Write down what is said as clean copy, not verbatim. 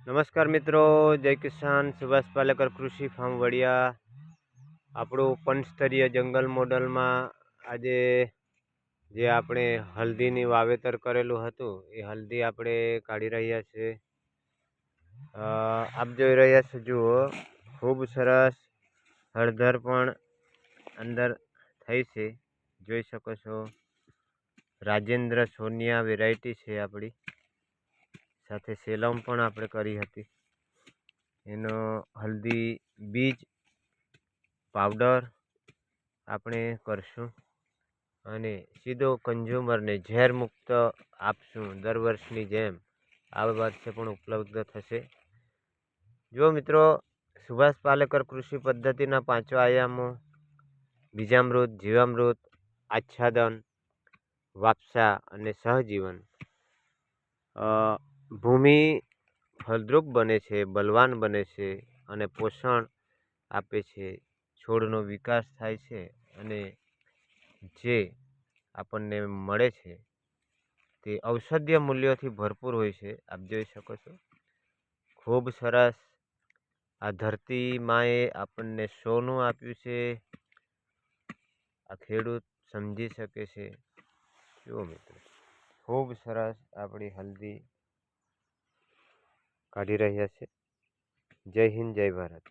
नमस्कार मित्रों, जय किसान। सुभाष पालेकर कृषि फार्म वड़िया આપણું પંચસ્તરીય જંગલ મોડલમાં આજે જે આપણે હલ્દીની વાવેતર કરેલું હતું એ હલ્દી આપણે કાઢી રહ્યા છે। આપ જોઈ રહ્યા છો, જુઓ ખૂબ સરસ હળદર પણ અંદર થઈ છે, જોઈ શકો છો। રાજેન્દ્ર સોનિયા વેરાયટી છે આપણી, સાથે સેલમ પણ આપણે કરી હતી। એનો હલ્દી બીજ પાવડર આપણે કરશું અને સીધો કન્ઝ્યુમરને ઝેર મુક્ત આપશું। દર વર્ષની જેમ આ વર્ષે પણ ઉપલબ્ધ થશે। જો મિત્રો, સુભાષ પાલેકર કૃષિ પદ્ધતિના 5 આયામો બીજામૃત, જીવામૃત, આચ્છાદન, વાપસા અને સહજીવન ભૂમિ ફળદ્રુપ બને છે, બલવાન બને છે અને પોષણ આપે છે। છોડનો વિકાસ થાય છે અને જે આપણને મળે છે તે ઔષધીય મૂલ્યોથી ભરપૂર હોય છે। આપ જોઈ શકો છો, ખૂબ સરસ આ ધરતી માએ આપણને સોનું આપ્યું છે, આ ખેડૂત સમજી શકે છે। જુઓ મિત્રો, ખૂબ સરસ આપણી હલ્દી કાઢી રહ્યા છે। જય હિન્દ, જય ભારત।